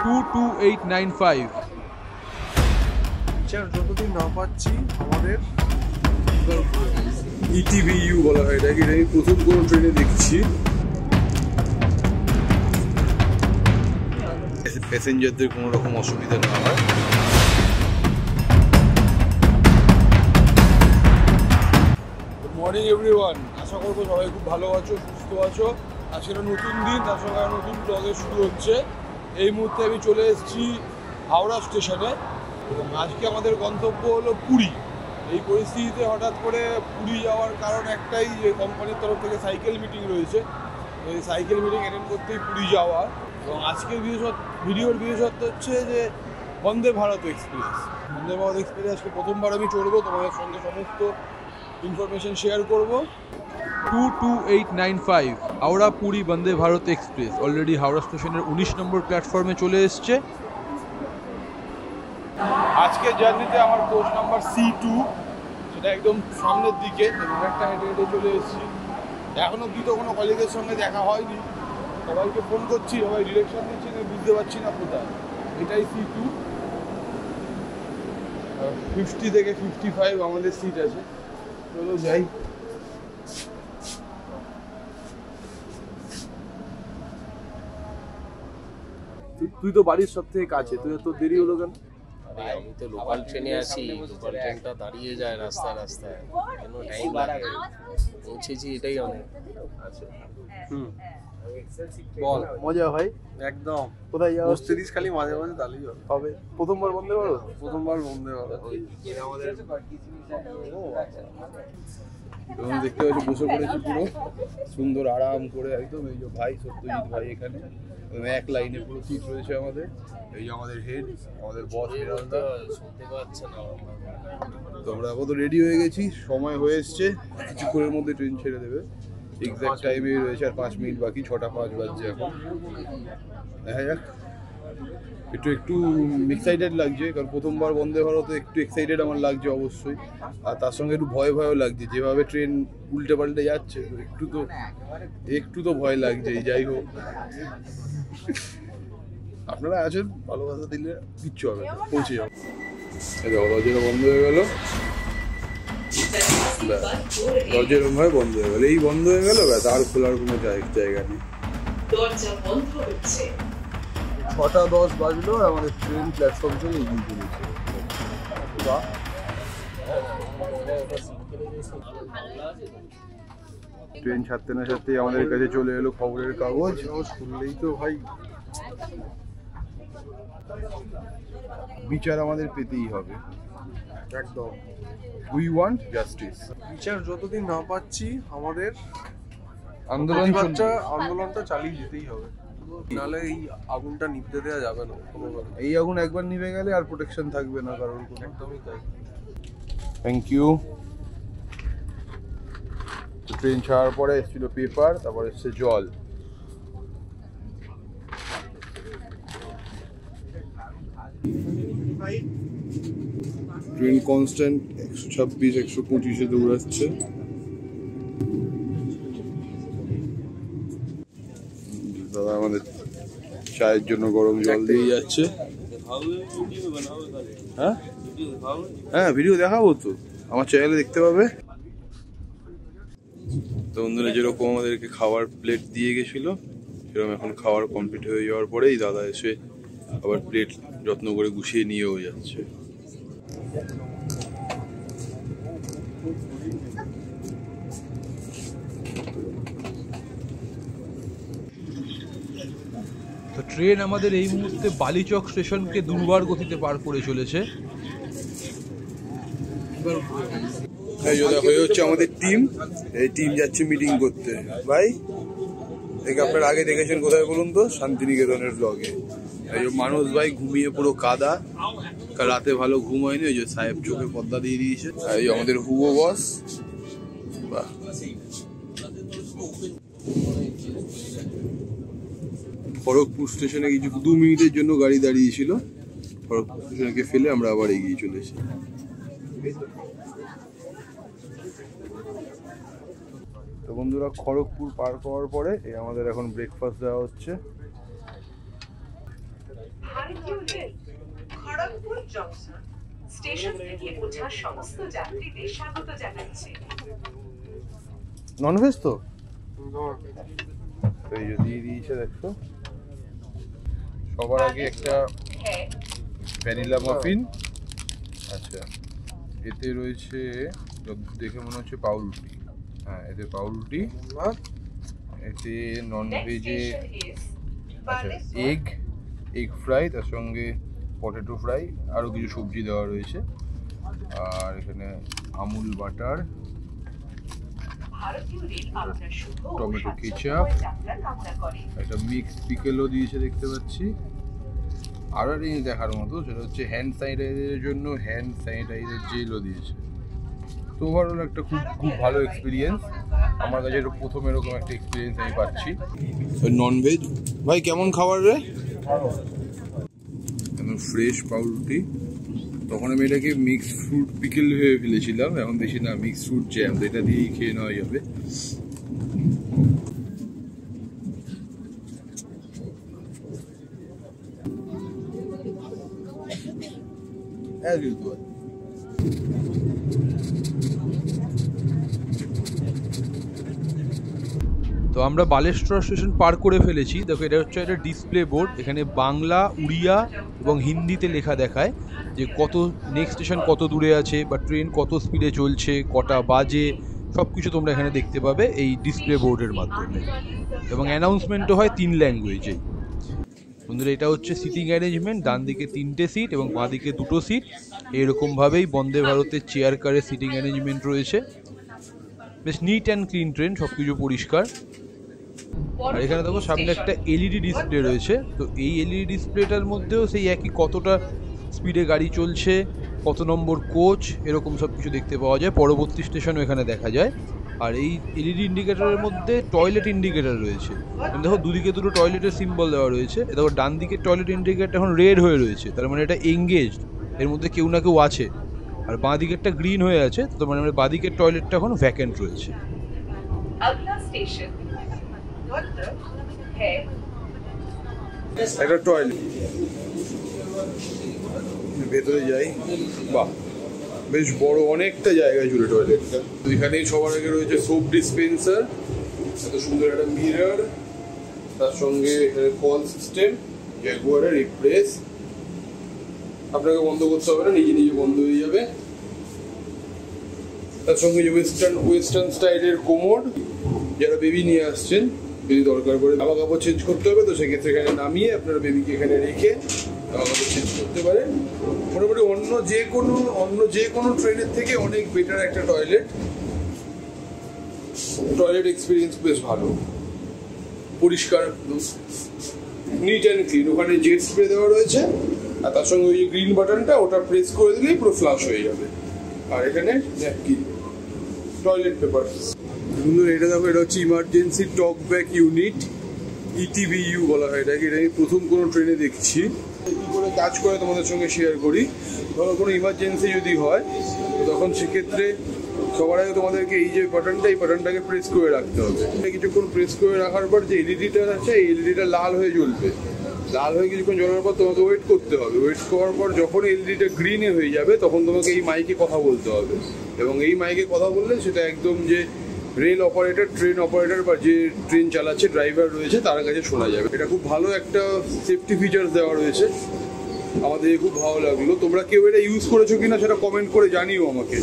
22895। যতদিন না পাচ্ছি আমাদের ইটিভিইউ বলা হয় এটাকে। এটা আমি প্রথম কোনো ট্রেনে দেখছি। প্যাসেঞ্জারদের কোনো রকম অসুবিধা না হয়। মর্নিং এভরিওয়ান, আশা করবো সবাই খুব ভালো আছো, সুস্থ আছো। আজকে একটা নতুন দিন, তার সঙ্গে নতুন ব্লগে শুরু হচ্ছে। এই মুহূর্তে আমি চলে এসেছি হাওড়া স্টেশনে এবং আজকে আমাদের গন্তব্য হলো পুরী। এই পরিস্থিতিতে হঠাৎ করে পুরী যাওয়ার কারণ একটাই, যে কোম্পানির তরফ থেকে সাইকেল মিটিং রয়েছে। এই সাইকেল মিটিং অ্যাটেন্ড করতেই পুরী যাওয়া। এবং আজকের ভিডিওর বিশেষত্ব হচ্ছে যে বন্দে ভারত এক্সপ্রেস। বন্দে ভারত এক্সপ্রেস আজকে প্রথমবার আমি চড়বো, তোমাদের সঙ্গে সমস্ত ইনফরমেশন শেয়ার করবো। 22895 হাওড়া পুরী বন্দে ভারত এক্সপ্রেস অলরেডি হাওড়া স্টেশনের 19 নম্বর প্ল্যাটফর্মে চলে এসছে। আজকের জার্নিতে আমার কোচ নাম্বার C2, সেটা একদম সামনের দিকে। একটা হেঁটে হেঁটে চলে এসেছি। এখনও অব্দি তো কোনো কলিগের সঙ্গে দেখা হয়নি, সবাইকে ফোন করছি, সবাই ডিরেকশন দিচ্ছি, বুঝতে পারছি না কোথায়। এটাই C2। 50 থেকে 55 আমাদের সিট আছে। চলো যাই। তুই তো বাড়ির সব থেকে কাছে, তুই তো দেরি হলো কেন? আমি তো লোকাল ট্রেনে আসি, লোকাল ট্রেনটা দাঁড়িয়ে যায় রাস্তায় রাস্তায়, কোনো টাইম লাগে। পৌঁছেছি, এটাই অনেক। আচ্ছা, বল মজা ভাই একদম। কোথায় যাওয়া বসতে দিস খালি, মাঝে মাঝে তাহলেই হবে। প্রথমবার বন্দে ভারত, প্রথমবার বন্ধে ভারত। দেখতে পাচ্ছি বসে পড়েছি পুরো সুন্দর আরাম করে একদম। এই যে ভাই সত্যজিৎ ভাই এখানে এক লাইনে পুরো সিট রয়েছে আমাদের। এই যে আমাদের হেড, আমাদের বস হেরালদা। শুনতে পাচ্ছে না। তো আমরা কত রেডি হয়ে গেছি, সময় হয়ে এসছে, কিছুক্ষণের মধ্যে ট্রেন ছেড়ে দেবে। এক্সাক্ট টাইমেই রয়েছে, আর 5 মিনিট বাকি, 6টা 5 বাজছে এখন। দেখা যাক। একটু এক্সাইটেড লাগছে, কারণ প্রথমবার বন্দে ভারতে একটু এক্সাইটেড আমার লাগছে অবশ্যই। আর তার সঙ্গে একটু ভয়ও লাগছে, যেভাবে ট্রেন উল্টে পাল্টে যাচ্ছে, একটু তো ভয় লাগছে। যাই হোক, আপনারা আছেন, ভালোবাসা দিলে কিচ্ছু হবে না, পৌঁছে যাবো। দরজাটা বন্ধ হয়ে গেল, দরজা এরকম ভাবে বন্ধ হয়ে গেল। এই বন্ধ হয়ে গেল, ব্যাস, আর খোলার কোনো জায়গা নেই। 6টা 10 বাজলো আর আমাদের ট্রেন প্ল্যাটফর্ম থেকে এগিয়ে চলেছে। ট্রেন ছাড়তে না ছাড়তেই আমাদের কাছে চলে এলো খবরের কাগজ। শুনলেই তো ভাই বিচার আমাদের পেতেই হবে, একদম। We want justice. বিচার যতদিন না পাচ্ছি আমাদের আন্দোলনটা চালিয়ে যেতেই হবে, নাহলে এই আগুনটা নিভতে দেওয়া যাবে না কোনোভাবে। এই আগুন একবার নিভে গেলে আর প্রোটেকশন থাকবে না কারোর কোনো। একদমই তাই। Thank you. ট্রেন ছাড়ার পরে এসেছিল পেপার, তারপর এসছে জল। ট্রেন কনস্ট্যান্ট 126 125-এ দৌড়াচ্ছে। দাদা আমাদের চায়ের জন্য গরম জল দিয়ে যাচ্ছে। হ্যাঁ, ভিডিও দেখাবো তো, আমার চ্যানেলে দেখতে পাবে। তো বন্ধুরা, যেরকম আমাদেরকে খাওয়ার প্লেট দিয়ে গেছিলো, সেরকম এখন খাওয়ার কমপ্লিট হয়ে যাওয়ার পরেই দাদা এসে আবার প্লেট যত্ন করে গুছিয়ে নিয়েও যাচ্ছে। তো ট্রেন আমাদের এই মুহূর্তে বালিচক স্টেশনকে দুর্বার গতিতে পার করে চলেছে। হয়ে হচ্ছে আমাদের টিম, এই টিম যাচ্ছে মিটিং করতে। ভাই দেখে আপনারা আগে দেখেছেন কোথায় বলুন তো? শান্তিনিকেতনের ব্লগে। এই যে মানুষ ভাই ঘুমিয়ে পুরো কাদা, রাতে ভালো ঘুম হয়নি, ওই যে সাহেব চোখে পর্দা দিয়ে দিয়েছে। এই আমাদের হুগো বস। বাহ, খড়গপুর স্টেশনে কিছু 2 মিনিটের জন্য গাড়ি দাঁড়িয়েছিল, খড়গপুর স্টেশনকে ফেলে আমরা আবার এগিয়ে চলেছি। তো বন্ধুরা, খড়গপুর পার করার পরে আমাদের এখন ব্রেকফাস্ট দেওয়া হচ্ছে। ভারতীয় রেল খড়গপুর জংশন স্টেশন থেকে ওঠা সমস্ত যাত্রীদের স্বাগত জানাচ্ছে। ননভেজ তো এই যে দিয়ে দিয়েছে দেখো। সবার আগে একটা ভ্যানিলা মাফিন, আচ্ছা এতে রয়েছে দেখে মনে হচ্ছে পাউরুটি, হ্যাঁ এতে পাউরুটি, এতে ননভেজে আচ্ছা এগ ফ্রাই, তার সঙ্গে পটেটো ফ্রাই, আরও কিছু সবজি দেওয়া রয়েছে, আর এখানে আমুল বাটার, টমেটো কেচাপ, একটা মিক্সড পিকেলও দিয়েছে দেখতে পাচ্ছি। আর একটা জিনিস দেখার মতো সেটা হচ্ছে হ্যান্ড স্যানিটাইজারের জন্য হ্যান্ড স্যানিটাইজার জেলও দিয়েছে। তো ওভারঅল একটা খুব ভালো এক্সপিরিয়েন্স, আমার কাছে এটা প্রথম এরকম একটা এক্সপিরিয়েন্স আমি পাচ্ছি। ননভেজ ভাই কেমন খাবার রে? একদম ফ্রেশ পাউরুটি, তখন আমি এটাকে মিক্সড ফ্রুট পিকেল ভেবে ফেলেছিলাম, এখন দেখি না মিক্সড ফ্রুট জ্যাম, এটা দিয়েই খেয়ে নেওয়া যাবে। তো আমরা বালেশ্বর স্টেশন পার করে ফেলেছি। দেখো এটা হচ্ছে একটা ডিসপ্লে বোর্ড, এখানে বাংলা, উড়িয়া এবং হিন্দিতে লেখা দেখায় যে কত নেক্সট স্টেশন কত দূরে আছে, বা ট্রেন কত স্পিডে চলছে, কটা বাজে, সব কিছু তোমরা এখানে দেখতে পাবে এই ডিসপ্লে বোর্ডের মাধ্যমে। এবং অ্যানাউন্সমেন্টও হয় 3 ল্যাঙ্গুয়েজে। বন্ধুরা এটা হচ্ছে সিটিং অ্যারেঞ্জমেন্ট, ডান দিকে 3টে সিট এবং বাঁ দিকে 2টো সিট, এরকমভাবেই বন্দে ভারতের চেয়ার কারের সিটিং অ্যারেঞ্জমেন্ট রয়েছে। বেশ নিট অ্যান্ড ক্লিন ট্রেন, সব কিছু পরিষ্কার। আর এখানে দেখো সামনে একটা এলইডি ডিসপ্লে রয়েছে, তো এই এলইডি ডিসপ্লেটার মধ্যেও সেই একই কতটা স্পিডে গাড়ি চলছে, কত নম্বর কোচ, এরকম সব কিছু দেখতে পাওয়া যায়। পরবর্তী স্টেশনও এখানে দেখা যায়। আর এই এলইডি ইন্ডিকেটরের মধ্যে টয়লেট ইন্ডিকেটর রয়েছে, দেখো দুদিকে দুটো টয়লেটের সিম্বল দেওয়া রয়েছে। দেখো ডান দিকের টয়লেট ইন্ডিকেটর এখন রেড হয়ে রয়েছে, তার মানে এটা এঙ্গেজড, এর মধ্যে কেউ না কেউ আছে। আর বাঁ দিকেরটা গ্রিন হয়ে আছে, তো মানে বাঁ দিকের টয়লেটটা এখন ভ্যাকেন্ট রয়েছে। একটা টয়লেট, ভেতরে যাই, বাহ বেশ বড়, অনেকটা জায়গা জুড়ে টয়লেটটা। তো এখানেই সবার আগে রয়েছে সোপ ডিসপেন্সার, এত সুন্দর একটা মিরর, তার সঙ্গে কল সিস্টেম, জ্যাগুয়ারের এক্সপ্রেস, আপনাকে বন্ধ করতে হবে না, নিজে নিজে বন্ধ হয়ে যাবে। তার সঙ্গে যে ওয়েস্টার্ন স্টাইলের কোমোড, যারা বেবি নিয়ে আসছেন, যদি দরকার পড়ে জামা কাপড় চেঞ্জ করতে হবে, তো সেক্ষেত্রে এখানে নামিয়ে আপনারা বেবিকে এখানে রেখে জামা কাপড় চেঞ্জ করতে পারেন। মোটামুটি অন্য যে কোনো ট্রেনের থেকে অনেক বেটার একটা টয়লেট এক্সপিরিয়েন্স, বেশ ভালো, পরিষ্কার, নিট অ্যান্ড ক্লিন। ওখানে জেট স্প্রে দেওয়া রয়েছে, আর তার সঙ্গে ওই যে গ্রিন বাটনটা, ওটা প্রেস করে দিলেই পুরো ফ্লাশ হয়ে যাবে। আর এখানে ন্যাপকিন, টয়লেট পেপার। বন্ধুরা এটা দেখো, এটা হচ্ছে ইমার্জেন্সি টক ব্যাক ইউনিট, ইটিবিইউ বলা হয় এটাকে। এটা আমি প্রথম কোনো ট্রেনে দেখছি। কী করে কাজ করে তোমাদের সঙ্গে শেয়ার করি। ধরো কোনো ইমার্জেন্সি যদি হয়, তখন সেক্ষেত্রে সবার আগে তোমাদেরকে এই যে বাটনটা, এই বাটনটাকে প্রেস করে রাখতে হবে। কিছুক্ষণ প্রেস করে রাখার পর যে এলইডিটা আছে, এই এলইডিটা লাল হয়ে জ্বলবে। লাল হয়ে কিছুক্ষণ জ্বলার পর তোমাকে ওয়েট করতে হবে। ওয়েট করার পর যখন এলইডিটা গ্রিনে হয়ে যাবে, তখন তোমাকে এই মাইকে কথা বলতে হবে। এবং এই মাইকে কথা বললে সেটা একদম যে রেল অপারেটর, ট্রেন অপারেটর বা যে ট্রেন চালাচ্ছে ড্রাইভার রয়েছে, তার কাছে শোনা যাবে। এটা খুব ভালো একটা সেফটি ফিচার্স দেওয়া রয়েছে, আমাদের খুব ভালো লাগলো। তোমরা কেউ এটা ইউজ করেছো কিনা সেটা কমেন্ট করে জানিও আমাকে।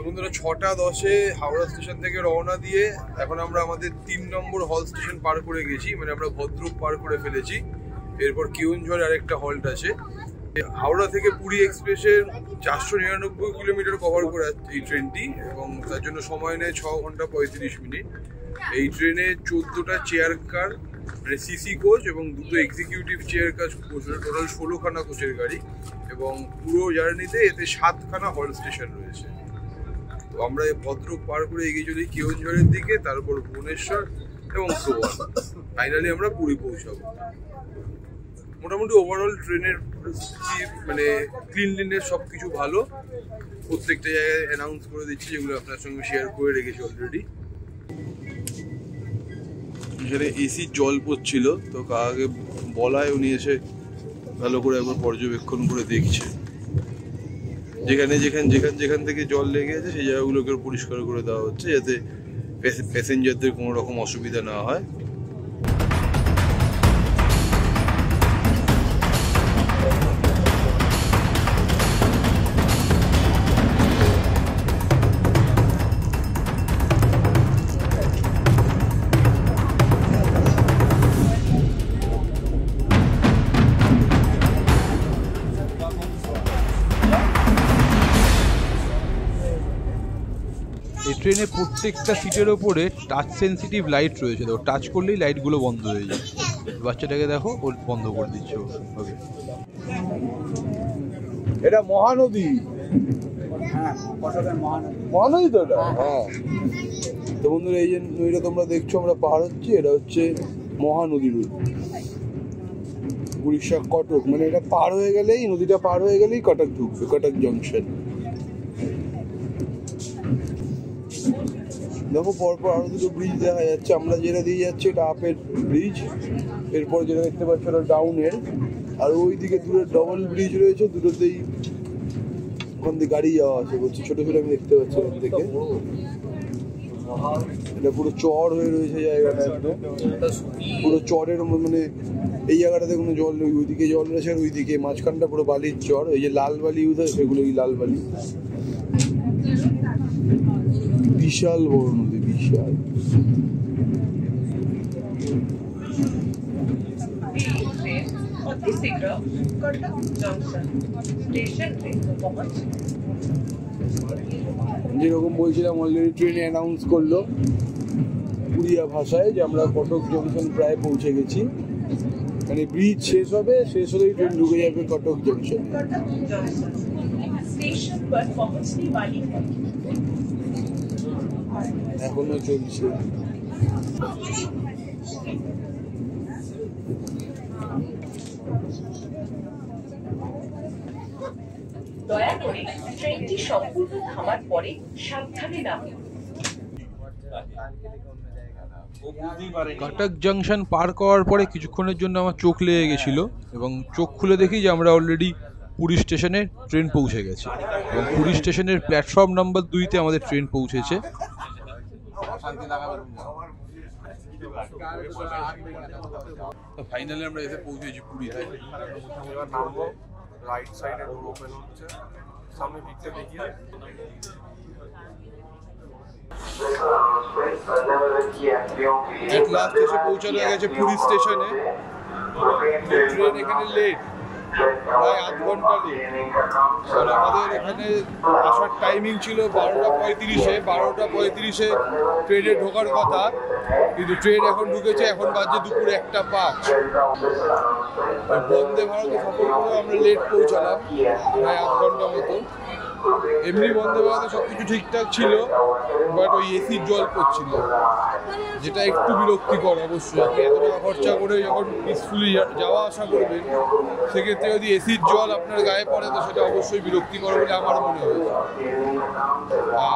বন্ধুরা 6:10 হাওড়া স্টেশন থেকে রওনা দিয়ে এখন আমরা আমাদের 3 নম্বর হল স্টেশন পার করে গেছি, মানে আমরা ভদ্রক পার করে ফেলেছি। এরপর কেউনঝড় আরেকটা হল্ট আছে। হাওড়া থেকে পুরী এক্সপ্রেসের 499 কিলোমিটার কভার করে এই ট্রেনটি, এবং তার জন্য সময় নেয় 6 ঘন্টা 35 মিনিট। এই ট্রেনে 14টা চেয়ার কার, মানে সিসি কোচ এবং 2টো এক্সিকিউটিভ চেয়ার কাজ, টোটাল 16খানা কোচের গাড়ি, এবং পুরো জার্নিতে এতে 7খানা হল্ট স্টেশন রয়েছে। তো আমরা এই ভদ্রক পার করে এগিয়ে চলি কেওনঝড়ের দিকে, তারপর ভুবনেশ্বর এবং সোয়ান, ফাইনালি আমরা পুরী পৌঁছাবো। মোটামুটি ওভারঅল ট্রেনের মানে ক্লিনলিনেস সব কিছু ভালো, প্রত্যেকটা জায়গায় অ্যানাউন্স করে দিচ্ছি, যেগুলো আপনার সঙ্গে শেয়ার করে রেখেছি অলরেডি। এখানে এসি জল পড়ছিল, তো কাকে বলায় উনি এসে ভালো করে একবার পর্যবেক্ষণ করে দেখছে, যেখান থেকে জল লেগে আছে সেই জায়গাগুলোকে পরিষ্কার করে দেওয়া হচ্ছে, যাতে প্যাসেঞ্জারদের কোনো রকম অসুবিধা না হয়। এই ট্রেনে প্রত্যেকটা সিটের ওপরে টাচ সেন্সিটিভ লাইট রয়েছে, দেখো টাচ করলেই লাইটগুলো বন্ধ হয়ে যায়। বাচ্চাটাকে দেখো ও বন্ধ করে দিচ্ছে। ওকে, এটা মহানদী, মহানদী তো এটা। হ্যাঁ, তো বন্ধুরা এই যে নদীটা তোমরা দেখছো আমরা পার হচ্ছি, এটা হচ্ছে মহানদী রুট, উড়িষ্যা কটক। মানে এটা পার হয়ে গেলেই, নদীটা পার হয়ে গেলেই কটক ঢুকবে, কটক জংশন। দেখো পরপর আরো দুটো ব্রিজ দেখা যাচ্ছে, আমরা যেটা দিয়ে যাচ্ছি এটা আপের ব্রিজ, এরপর যেটা দেখতে পাচ্ছ ওটা ডাউনের, আর ওইদিকে দূরে ডবল ব্রিজ রয়েছে, দুটোতেই ওখান থেকে গাড়ি যাওয়া আছে বলছি, ছোট ছোট আমি দেখতে পাচ্ছি ওখান থেকে। এটা পুরো চর হয়ে রয়েছে জায়গাটা, একদম পুরো চরের মানে এই জায়গাটাতে কোনো জল নেই, ওইদিকে জল রয়েছে আর ওইদিকে মাঝখানটা পুরো বালির চর, ওই যে লাল বালি ইউজ হয় সেগুলো কি লাল বালি। বিশাল বড় নদী, বিশাল। যেরকম বলছিলাম অলরেডি ট্রেনে অ্যানাউন্স করলো উড়িয়া ভাষায় যে আমরা কটক জংশন প্রায় পৌঁছে গেছি। মানে ব্রিজ শেষ হলেই ট্রেন ঢুকে যাবে কটক জংশনে। এখনো চলছে। দয়া করে ট্রেনটি সম্পূর্ণ থামার পরে সাবধানে নামুন। কটক জংশন পার করার পরে কিছুক্ষণের জন্য আমার চোখ লেগে গেছিল, এবং চোখ খুলে দেখি যে আমরা অলরেডি পুরী স্টেশনে ট্রেন পৌঁছে গেছে, এবং পুরী স্টেশনের প্ল্যাটফর্ম নাম্বার 2-তে আমাদের ট্রেন পৌঁছেছে। ফাইনালি আমরা এসে পৌঁছেছি পুরীতে। এবার নামবো, রাইট সাইডে ডোর ওপেন হচ্ছে, সামনে দিকটা দেখিয়ে এট লাস্ট এসে পৌঁছানো গেছে পুরী স্টেশনে। ট্রেন এখানে লেট, প্রায় আধ ঘন্টা লেট। আর আমাদের এখানে আসার টাইমিং ছিল 12:35-এ, 12:35-এ ট্রেনে ঢোকার কথা, কিন্তু ট্রেন এখন ঢুকেছে, এখন বাজে দুপুর 1:05। বন্দে ভারতে সফর করে আমরা লেট পৌঁছালাম প্রায় আধ ঘন্টা মতো। এমনি বন্দে ভারতে সব কিছু ঠিকঠাক ছিল, বাট ওই এসির জল পড়ছিল, যেটা একটু বিরক্তিকর। অবশ্যই আপনি এত টাকা খরচা করে যখন পিসফুলি যাওয়া আসা করবেন, সেক্ষেত্রে যদি এসির জল আপনার গায়ে পড়ে তো সেটা অবশ্যই বিরক্তিকর বলে আমার মনে হয়েছে।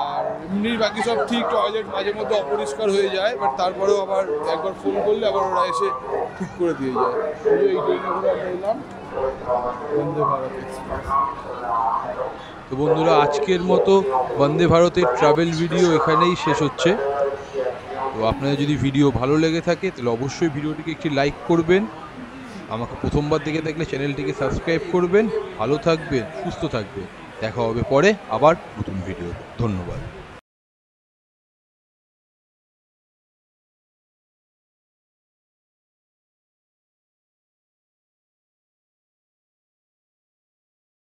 আর এমনি বাকি সব ঠিক, টয়লেট মাঝে মধ্যে অপরিষ্কার হয়ে যায়, বাট তারপরেও আবার একবার ফোন করলে আবার ওরা এসে ঠিক করে দিয়ে যায়। এই ট্রেনে করে আমরা এলাম বন্দে ভারত এক্সপ্রেস। তো বন্ধুরা, আজকের মতো বন্দে ভারতের ট্রাভেল ভিডিও এখানেই শেষ হচ্ছে। তো আপনাদের যদি ভিডিও ভালো লেগে থাকে তাহলে অবশ্যই ভিডিওটিকে একটি লাইক করবেন, আমাকে প্রথমবার দেখে থাকলে চ্যানেলটিকে সাবস্ক্রাইব করবেন। ভালো থাকবেন, সুস্থ থাকবেন, দেখা হবে পরে আবার নতুন ভিডিও। ধন্যবাদ।